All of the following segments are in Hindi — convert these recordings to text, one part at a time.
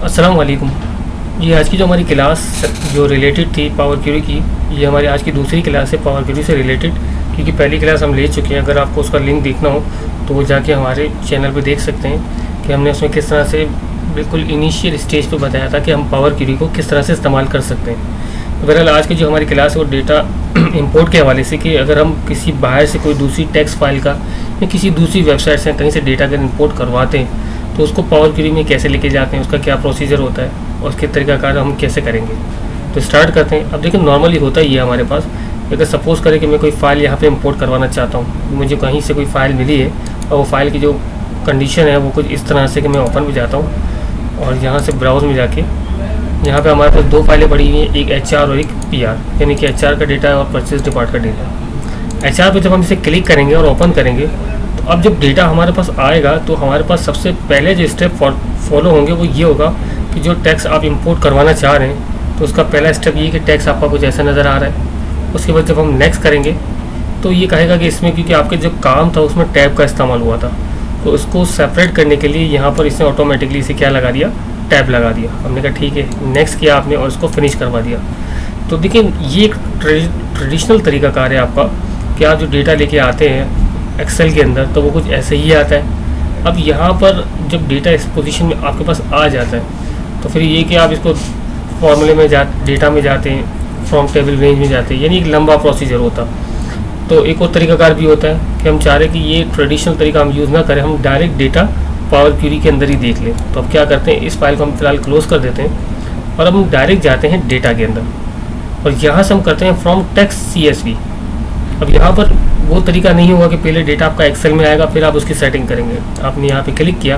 अस्सलाम वालेकुम। ये आज की जो हमारी क्लास जो रिलेटेड थी पावर क्यूरी की, ये हमारी आज की दूसरी क्लास है पावर क्यूरी से रिलेटेड, क्योंकि पहली क्लास हम ले चुके हैं। अगर आपको उसका लिंक देखना हो तो वो जाके हमारे चैनल पे देख सकते हैं कि हमने उसमें किस तरह से बिल्कुल इनिशियल स्टेज पे बताया था कि हम पावर क्यूरी को किस तरह से इस्तेमाल कर सकते हैं। बहरहाल आज की जो हमारी क्लास है वो डेटा इंपोर्ट के हवाले से, कि अगर हम किसी बाहर से कोई दूसरी टेक्स्ट फाइल का या किसी दूसरी वेबसाइट से कहीं से डेटा अगर इंपोर्ट करवाते हैं तो उसको पावर क्यूरी में कैसे लेके जाते हैं, उसका क्या प्रोसीजर होता है और उसके तरीक़ाकार हम कैसे करेंगे। तो स्टार्ट करते हैं। अब देखिए नॉर्मली होता ही है हमारे पास, अगर सपोज़ करें कि मैं कोई फ़ाइल यहाँ पे इंपोर्ट करवाना चाहता हूँ, मुझे कहीं से कोई फ़ाइल मिली है और वो फ़ाइल की जो कंडीशन है वो कुछ इस तरह से कि मैं ओपन में जाता हूँ और यहाँ से ब्राउज़ में जाके यहाँ पे हमारे पास दो फाइलें पड़ी हुई हैं, एक HR और एक PR, यानी कि HR का डेटा और परचेज डिपार्ट का डेटा। HR पे जब हम इसे क्लिक करेंगे और ओपन करेंगे तो अब जब डेटा हमारे पास आएगा तो हमारे पास सबसे पहले जो स्टेप फॉलो होंगे वो ये होगा कि जो टेक्स्ट आप इंपोर्ट करवाना चाह रहे हैं तो उसका पहला स्टेप ये कि टेक्स्ट आपका कुछ ऐसा नज़र आ रहा है। उसके बाद जब हम नेक्स्ट करेंगे तो ये कहेगा कि इसमें क्योंकि आपके जो काम था उसमें टैब का इस्तेमाल हुआ था, तो उसको सेपरेट करने के लिए यहाँ पर इसने ऑटोमेटिकली इसे क्या लगा दिया, टैब लगा दिया। हमने कहा ठीक है, नेक्स्ट किया आपने और इसको फिनिश करवा दिया। तो देखिए ये एक ट्रेडिशनल तरीक़ाकार है आपका कि आप जो डेटा लेके आते हैं एक्सेल के अंदर तो वो कुछ ऐसे ही आता है। अब यहाँ पर जब डेटा इस पोजीशन में आपके पास आ जाता है तो फिर ये कि आप इसको फॉर्मूले में डेटा में जाते हैं, फ्रॉम टेबल रेंज में जाते हैं, यानी एक लंबा प्रोसीजर होता। तो एक और तरीक़ाकार भी होता है कि हम चाह रहे हैं कि ये ट्रेडिशनल तरीका हम यूज़ ना करें, हम डायरेक्ट डेटा पावर क्यूरी के अंदर ही देख लें। तो अब क्या करते हैं, इस फाइल को हम फिलहाल क्लोज़ कर देते हैं और अब हम डायरेक्ट जाते हैं डेटा के अंदर और यहाँ से हम करते हैं फ्रॉम टेक्स्ट CSV। अब यहाँ पर वो तरीका नहीं होगा कि पहले डेटा आपका एक्सेल में आएगा फिर आप उसकी सेटिंग करेंगे। आपने यहाँ पे क्लिक किया,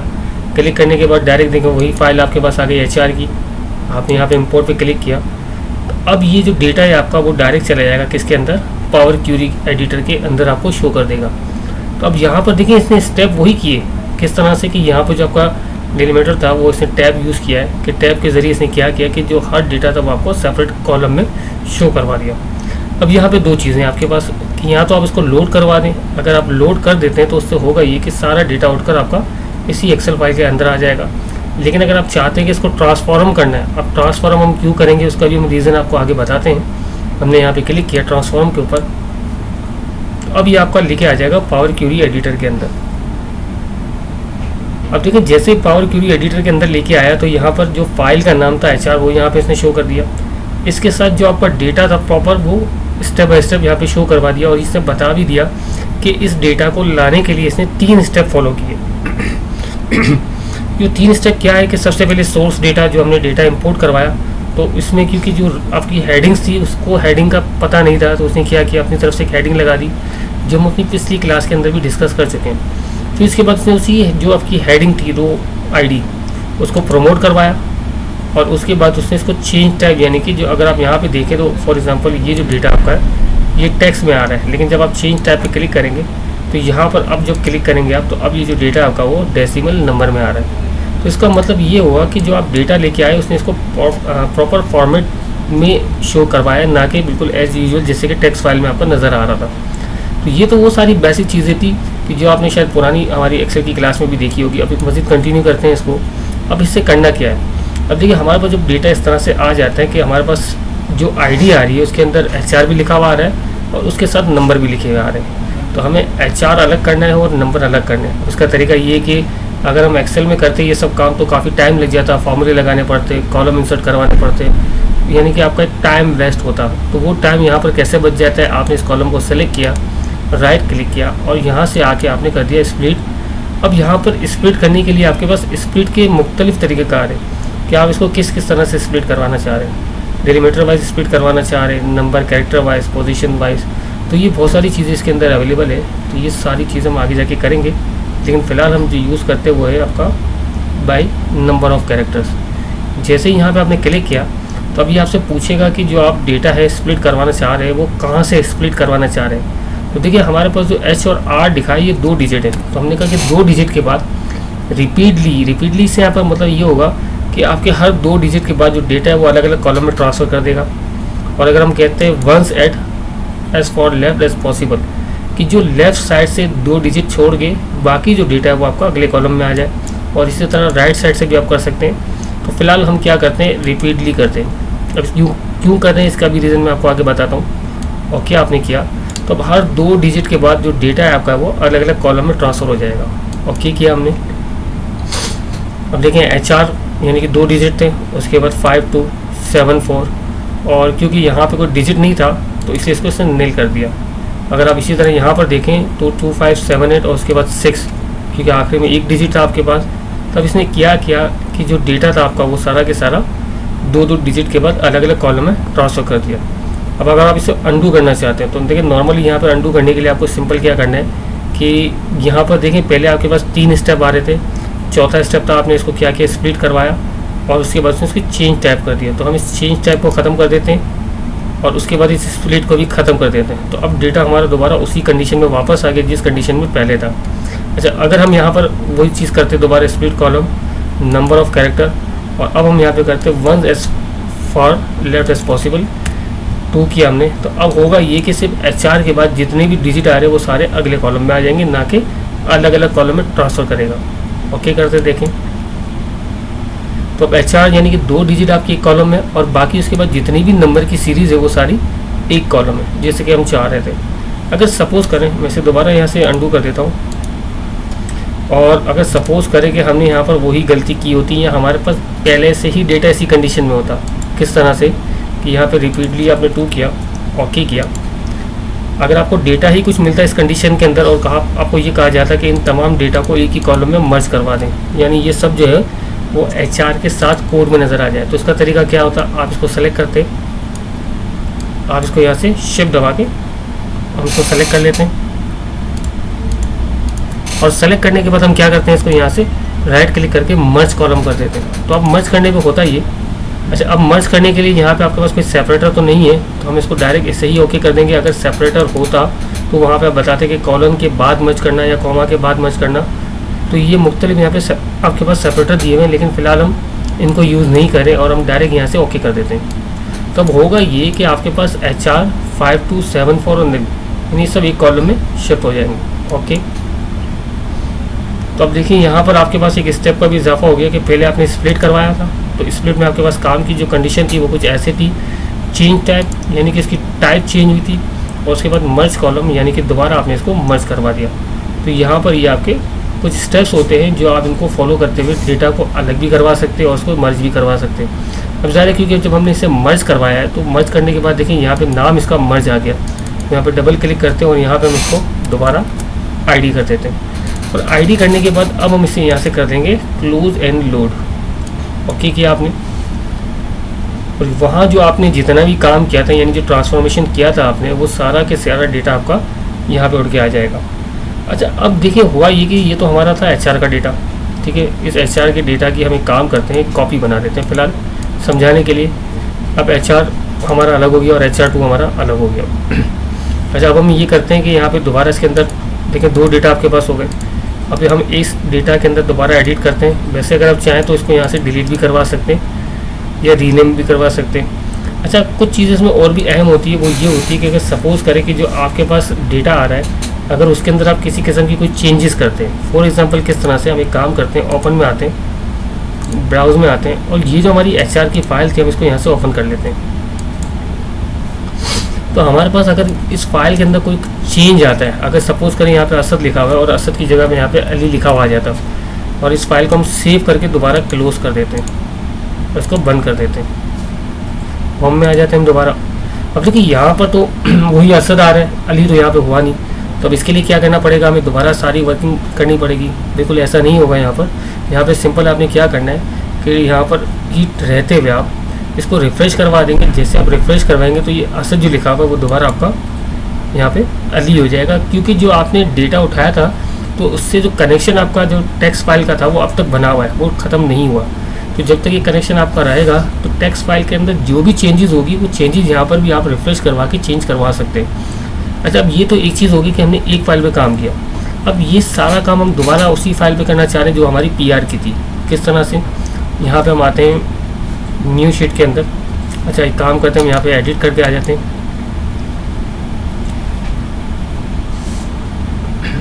क्लिक करने के बाद डायरेक्ट देखें वही फाइल आपके पास आ गई HR की, आपने यहाँ पे इंपोर्ट पे क्लिक किया तो अब ये जो डेटा है आपका वो डायरेक्ट चला जाएगा किसके अंदर, पावर क्यूरी एडिटर के अंदर आपको शो कर देगा। तो अब यहाँ पर देखिए इसने स्टेप वही किए, किस तरह से कि यहाँ पर जो आपका डिलीमीटर था वो इसने टैब यूज़ किया है कि टैब के ज़रिए इसने क्या किया कि जो हर डेटा था वो आपको सेपरेट कॉलम में शो करवा दिया। अब यहाँ पे दो चीज़ें आपके पास कि यहाँ तो आप इसको लोड करवा दें, अगर आप लोड कर देते हैं तो उससे होगा ये कि सारा डेटा उठकर आपका इसी एक्सेल फाइल के अंदर आ जाएगा। लेकिन अगर आप चाहते हैं कि इसको ट्रांसफॉर्म करना है, अब ट्रांसफॉर्म हम क्यों करेंगे उसका भी हम रीज़न आपको आगे बताते हैं। हमने यहाँ पे क्लिक किया ट्रांसफॉर्म के ऊपर, अब ये आपका लेके आ जाएगा पावर क्यूरी एडिटर के अंदर। अब देखिए जैसे ही पावर क्यूरी एडिटर के अंदर लेके आया तो यहाँ पर जो फाइल का नाम था HR वो यहाँ पे इसने शो कर दिया, इसके साथ जो आपका डेटा था प्रॉपर वो स्टेप बाय स्टेप यहाँ पे शो करवा दिया और इसने बता भी दिया कि इस डेटा को लाने के लिए इसने 3 स्टेप फॉलो किए। जो 3 स्टेप क्या है कि सबसे पहले सोर्स डेटा जो हमने डेटा इंपोर्ट करवाया तो इसमें क्योंकि जो आपकी हेडिंग्स थी उसको हेडिंग का पता नहीं था तो उसने क्या किया, अपनी तरफ से एक हेडिंग लगा दी जो हम अपनी पिछली क्लास के अंदर भी डिस्कस कर चुके हैं। फिर इसके बाद उसने उसी जो आपकी हेडिंग थी रो ID उसको प्रमोट करवाया और उसके बाद उसने इसको चेंज टाइप, यानी कि जो अगर आप यहाँ पे देखें तो फॉर एग्जांपल ये जो डेटा आपका है ये टेक्स्ट में आ रहा है, लेकिन जब आप चेंज टाइप पे क्लिक करेंगे तो यहाँ पर अब जब क्लिक करेंगे आप तो अब ये जो डेटा आपका वो डेसिमल नंबर में आ रहा है। तो इसका मतलब ये हुआ कि जो आप डेटा लेके आए उसने इसको प्रॉपर फॉर्मेट में शो करवाया, ना कि बिल्कुल एज यूजुअल जैसे कि टेक्स्ट फाइल में आपका नज़र आ रहा था। तो ये तो वो सारी बेसिक चीज़ें थी कि जो आपने शायद पुरानी हमारी एक्सेल की क्लास में भी देखी होगी। अब मज़ीद कंटिन्यू करते हैं इसको। अब इससे करना क्या है, अब देखिए हमारे पास जब डेटा इस तरह से आ जाता है कि हमारे पास जो ID आ रही है उसके अंदर HR भी लिखा हुआ आ रहा है और उसके साथ नंबर भी लिखे हुए आ रहे हैं, तो हमें HR अलग करना है और नंबर अलग करना है। उसका तरीका ये है कि अगर हम एक्सेल में करते ये सब काम तो काफ़ी टाइम लग जाता, फॉर्मूले लगाने पड़ते, कॉलम इंसर्ट करवाने पड़ते, यानी कि आपका एक टाइम वेस्ट होता। तो वो टाइम यहाँ पर कैसे बच जाता है, आपने इस कॉलम को सेलेक्ट किया, राइट क्लिक किया और यहाँ से आके आपने कर दिया स्प्लिट। अब यहाँ पर स्प्लिट करने के लिए आपके पास स्प्लिट के मुख्तलिफ तरीक़ेकार हैं कि आप इसको किस किस तरह से स्प्लिट करवाना चाह रहे हैं, डेलीमीटर वाइज स्प्लिट करवाना चाह रहे हैं, number character wise, position wise, तो ये बहुत सारी चीज़ें इसके अंदर अवेलेबल है। तो ये सारी चीज़ें हम आगे जाके करेंगे, लेकिन फ़िलहाल हम जो यूज़ करते हुए है आपका बाय नंबर ऑफ़ कैरेक्टर्स। जैसे ही यहाँ पे आपने क्लिक किया तो अभी आपसे पूछेगा कि जो आप डेटा है स्प्लिट करवाना चाह रहे हैं वो कहाँ से स्प्लिट करवाना चाह रहे हैं। तो देखिए हमारे पास जो H और R दिखाई ये 2 डिजिट है, तो हमने कहा कि 2 डिजिट के बाद रिपीटली से यहाँ पर मतलब ये होगा कि आपके हर 2 डिजिट के बाद जो डेटा है वो अलग अलग कॉलम में ट्रांसफ़र कर देगा। और अगर हम कहते हैं once at as far left as possible कि जो लेफ़्ट साइड से 2 डिजिट छोड़ के बाकी जो डेटा है वो आपका अगले कॉलम में आ जाए, और इसी तरह राइट साइड से भी आप कर सकते हैं। तो फिलहाल हम क्या करते हैं, रिपीटली करते हैं। अब क्यों कर रहे हैं इसका भी रीज़न मैं आपको आगे बताता हूँ। और क्या आपने किया, तो अब हर 2 डिजिट के बाद जो डेटा है आपका वो अलग अलग कॉलम में ट्रांसफ़र हो जाएगा। ओके किया हमने। अब देखें HR यानी कि 2 डिजिट थे, उसके बाद 5274, और क्योंकि यहाँ पे कोई डिजिट नहीं था तो इसलिए इसको इसने नील कर दिया। अगर आप इसी तरह यहाँ पर देखें तो 2578 और उसके बाद 6, क्योंकि आखिरी में एक डिजिट था आपके पास, तब इसने क्या किया कि जो डेटा था आपका वो सारा के सारा 2 डिजिट के बाद अलग अलग कॉलम में ट्रांसफ़र कर दिया। अब अगर आप इसे अंडू करना चाहते हैं तो देखिए नॉर्मली यहाँ पर अंडू करने के लिए आपको सिंपल क्या करना है कि यहाँ पर देखें पहले आपके पास 3 स्टेप आ रहे थे, चौथा स्टेप था आपने इसको क्या किया, स्प्लिट करवाया और उसके बाद उसकी चेंज टाइप कर दिया। तो हम इस चेंज टाइप को ख़त्म कर देते हैं और उसके बाद इस स्प्लिट को भी ख़त्म कर देते हैं। तो अब डेटा हमारा दोबारा उसी कंडीशन में वापस आ गया जिस कंडीशन में पहले था। अच्छा, अगर हम यहाँ पर वही चीज़ करते दोबारा, split column, number of character, और अब हम यहाँ पे करते 1 as far left as possible, 2 किया हमने। तो अब होगा ये कि सिर्फ HR के बाद जितने भी डिजिट आ रहे हैं वो सारे अगले कॉलम में आ जाएंगे, ना कि अलग अलग कॉलम में ट्रांसफ़र करेगा। ओके करते देखें, तो अब HR यानी कि 2 डिजिट आपकी एक कॉलम में और बाकी उसके बाद जितनी भी नंबर की सीरीज़ है वो सारी एक कॉलम में, जैसे कि हम चाह रहे थे। अगर सपोज़ करें, मैं इसे दोबारा यहाँ से अंडू कर देता हूँ, और अगर सपोज़ करें कि हमने यहाँ पर वही गलती की होती या हमारे पास पहले से ही डेटा इसी कंडीशन में होता, किस तरह से कि यहाँ पे रिपीटली आपने 2 किया, ओके किया। अगर आपको डेटा ही कुछ मिलता है इस कंडीशन के अंदर और आपको ये कहा जाता है कि इन तमाम डेटा को एक ही कॉलम में मर्ज करवा दें, यानी ये सब जो है वो HR के साथ कोड में नज़र आ जाए, तो इसका तरीका क्या होता, आप इसको सेलेक्ट करते, आप इसको यहाँ से शिफ्ट दबा के हम इसको सेलेक्ट कर लेते हैं, और सेलेक्ट करने के बाद हम क्या करते हैं, इसको यहाँ से राइट क्लिक करके मर्ज कॉलम कर देते हैं। तो अब मर्ज करने पे होता ये। अच्छा, अब मर्ज करने के लिए यहाँ पे आपके पास कोई सेपरेटर तो नहीं है, तो हम इसको डायरेक्ट इससे ही ओके कर देंगे। अगर सेपरेटर होता तो वहाँ पे आप बताते कि कॉलम के बाद मर्ज करना या कॉमा के बाद मर्ज करना, तो ये मुख्तलिफ यहाँ पे आपके पास सेपरेटर दिए हुए हैं, लेकिन फ़िलहाल हम इनको यूज़ नहीं करें और हम डायरेक्ट यहाँ से ओके कर देते हैं। तब होगा ये कि आपके पास HR 5274 और नील यानी सब एक कॉलम में शिफ्ट हो जाएंगे। ओके, तो अब देखिए यहाँ पर आपके पास एक स्टेप का भी इजाफा हो गया कि पहले आपने स्प्लिट करवाया था, तो स्प्लिट में आपके पास काम की जो कंडीशन थी वो कुछ ऐसे थी, चेंज टाइप यानी कि इसकी टाइप चेंज हुई थी, और उसके बाद मर्ज कॉलम यानी कि दोबारा आपने इसको मर्ज करवा दिया। तो यहाँ पर ये आपके कुछ स्टेप्स होते हैं जो आप इनको फॉलो करते हुए डेटा को अलग भी करवा सकते हैं और उसको मर्ज भी करवा सकते हैं। अब ज़ाहिर है क्योंकि जब हमने इसे मर्ज करवाया है तो मर्ज करने के बाद देखिए यहाँ पे नाम इसका मर्ज आ गया, यहाँ पे डबल क्लिक करते हैं और यहाँ पे हम इसको दोबारा ID कर देते हैं, और ID करने के बाद अब हम इसे यहाँ से कर देंगे क्लोज एंड लोड। ओके किया आपने, और वहाँ जो आपने जितना भी काम किया था यानी जो ट्रांसफॉर्मेशन किया था आपने, वो सारा के सारा डेटा आपका यहाँ पे उड़ के आ जाएगा। अच्छा, अब देखिए हुआ ये कि ये तो हमारा था HR का डेटा, ठीक है। इस HR के डेटा की हम एक काम करते हैं, कॉपी बना देते हैं फ़िलहाल समझाने के लिए। अब HR हमारा अलग हो गया और HR2 हमारा अलग हो गया। अच्छा, अब हम ये करते हैं कि यहाँ पे दोबारा इसके अंदर देखिए 2 डेटा आपके पास हो गए। अब हम इस डेटा के अंदर दोबारा एडिट करते हैं। वैसे अगर आप चाहें तो इसको यहाँ से डिलीट भी करवा सकते हैं या रीनेम भी करवा सकते हैं। अच्छा, कुछ चीज़ें इसमें और भी अहम होती है, वो ये होती है कि अगर सपोज़ करें कि जो आपके पास डेटा आ रहा है, अगर उसके अंदर आप किसी किस्म की कोई चेंजेस करते हैं, फॉर एग्जांपल किस तरह से हम एक काम करते हैं, ओपन में आते हैं, ब्राउज में आते हैं, और ये जो हमारी HR की फ़ाइल थी हम इसको यहाँ से ओपन कर लेते हैं। तो हमारे पास अगर इस फाइल के अंदर कोई चेंज आता है, अगर सपोज़ करें यहाँ पे असद लिखा हुआ है और असद की जगह में यहाँ पे अली लिखा हुआ आ जाता है, और इस फाइल को हम सेव करके दोबारा क्लोज़ कर देते हैं, और इसको बंद कर देते हैं, होम में आ जाते हैं हम दोबारा। अब देखिए यहाँ पर तो वही असद आ रहा है, अली तो यहाँ पे हुआ नहीं, तो अब इसके लिए क्या करना पड़ेगा, हमें दोबारा सारी वर्किंग करनी पड़ेगी। बिल्कुल ऐसा नहीं होगा यहाँ पर सिंपल आपने क्या करना है कि यहाँ पर हीट रहते हुए आप इसको रिफ़्रेश करवा देंगे। जैसे आप रिफ़्रेश करवाएंगे तो ये असद जो लिखा हुआ है वो दोबारा आपका यहाँ पे अली हो जाएगा, क्योंकि जो आपने डेटा उठाया था तो उससे जो कनेक्शन आपका जो टेक्स्ट फाइल का था वो अब तक बना हुआ है, वो ख़त्म नहीं हुआ। तो जब तक ये कनेक्शन आपका रहेगा तो टेक्स्ट फाइल के अंदर जो भी चेंजेस होगी वो चेंजेस यहाँ पर भी आप रिफ़्रेश करवा के चेंज करवा सकते हैं। अच्छा, अब ये तो एक चीज़ होगी कि हमने एक फ़ाइल पे काम किया। अब ये सारा काम हम दोबारा उसी फाइल पे करना चाह रहे हैं जो हमारी PR की थी। किस तरह से, यहाँ पे हम आते हैं न्यू शीट के अंदर। अच्छा, एक काम करते हैं, हम यहाँ पे एडिट करके आ जाते हैं।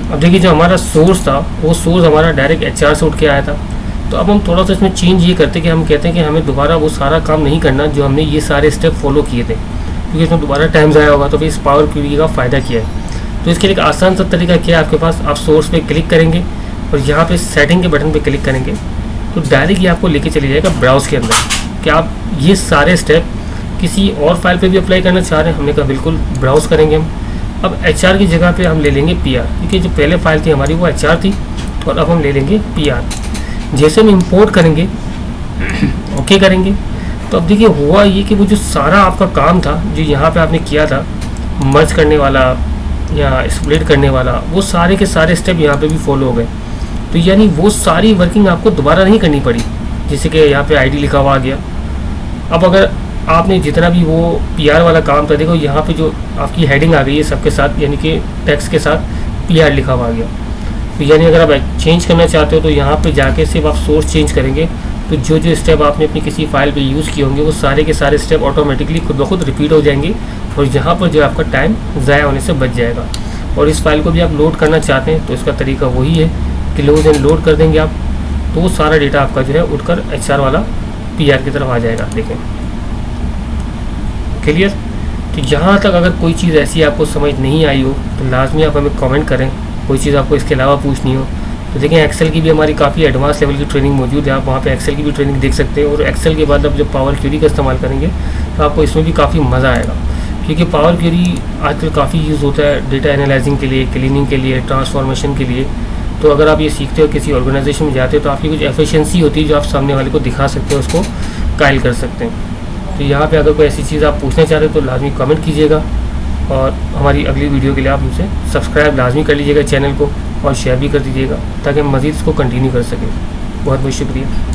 अब देखिए जो हमारा सोर्स था वो सोर्स हमारा डायरेक्ट HR से उठ के आया था, तो अब हम थोड़ा सा इसमें चेंज ये करते हैं कि हम कहते हैं कि हमें दोबारा वो सारा काम नहीं करना जो हमने ये सारे स्टेप फॉलो किए थे, क्योंकि इसमें दोबारा टाइम ज़ाया होगा। तो फिर इस पावर क्वेरी का फ़ायदा क्या है? तो इसके लिए एक आसान सा तरीका क्या है आपके पास, आप सोर्स पे क्लिक करेंगे और यहाँ पे सेटिंग के बटन पे क्लिक करेंगे तो डायरेक्ट ये आपको लेके चले जाएगा ब्राउज़ के अंदर कि आप ये सारे स्टेप किसी और फाइल पे भी अप्लाई करना चाह रहे हैं। हमने कहा बिल्कुल, ब्राउज़ करेंगे हम। अब HR की जगह पे हम ले लेंगे PR, क्योंकि जो पहले फाइल थी हमारी वो HR थी, और अब हम ले लेंगे PR। जैसे हम इंपोर्ट करेंगे ओके करेंगे तो अब देखिए हुआ ये कि वो जो सारा आपका काम था जो यहाँ पे आपने किया था, मर्ज करने वाला या स्प्लिट करने वाला, वो सारे के सारे स्टेप यहाँ पे भी फॉलो हो गए। तो यानी वो सारी वर्किंग आपको दोबारा नहीं करनी पड़ी। जैसे कि यहाँ पे ID लिखा हुआ आ गया। अब अगर आपने जितना भी वो PR वाला काम था, देखो यहाँ पे जो आपकी हेडिंग आ गई है सबके साथ, यानी कि टेक्स्ट के साथ PR लिखा हुआ आ गया। तो यानी अगर आप चेंज करना चाहते हो तो यहाँ पे जाके सिर्फ आप सोर्स चेंज करेंगे तो जो जो स्टेप आपने अपनी किसी फाइल पे यूज़ किए होंगे वो सारे के सारे स्टेप ऑटोमेटिकली खुद ब खुद रिपीट हो जाएंगे, और यहाँ पर जो आपका टाइम ज़ाया होने से बच जाएगा। और इस फाइल को भी आप लोड करना चाहते हैं तो इसका तरीका वही है कि लोड कर देंगे आप, तो वो सारा डेटा आपका जो है उठकर HR वाला PR की तरफ आ जाएगा। देखें, क्लियर? तो यहाँ तक अगर कोई चीज़ ऐसी आपको समझ नहीं आई हो तो लाजमी आप हमें कमेंट करें। कोई चीज़ आपको इसके अलावा पूछनी हो तो देखें, एक्सेल की भी हमारी काफ़ी एडवांस लेवल की ट्रेनिंग मौजूद है। आप वहाँ पे एक्सेल की भी ट्रेनिंग देख सकते हैं। और एक्सेल के बाद आप जब पावर क्वेरी का इस्तेमाल करेंगे तो आपको इसमें भी काफ़ी मज़ा आएगा, क्योंकि पावर क्वेरी आजकल काफ़ी यूज़ होता है डेटा एनालाइजिंग के लिए, क्लीनिंग के लिए, ट्रांसफॉर्मेशन के लिए। तो अगर आप ये सीखते हो, किसी ऑर्गेनाइजेशन में जाते हो तो आपकी कुछ एफिशिएंसी होती है जो आप सामने वाले को दिखा सकते हो, उसको कायल कर सकते हैं। तो यहाँ पे अगर कोई ऐसी चीज़ आप पूछना चाह रहे हो तो लाजमी कमेंट कीजिएगा, और हमारी अगली वीडियो के लिए आप हमसे सब्सक्राइब लाजमी कर लीजिएगा चैनल को, और शेयर भी कर दीजिएगा ताकि हम मज़ीद इसको कंटिन्यू कर सकें। बहुत बहुत शुक्रिया।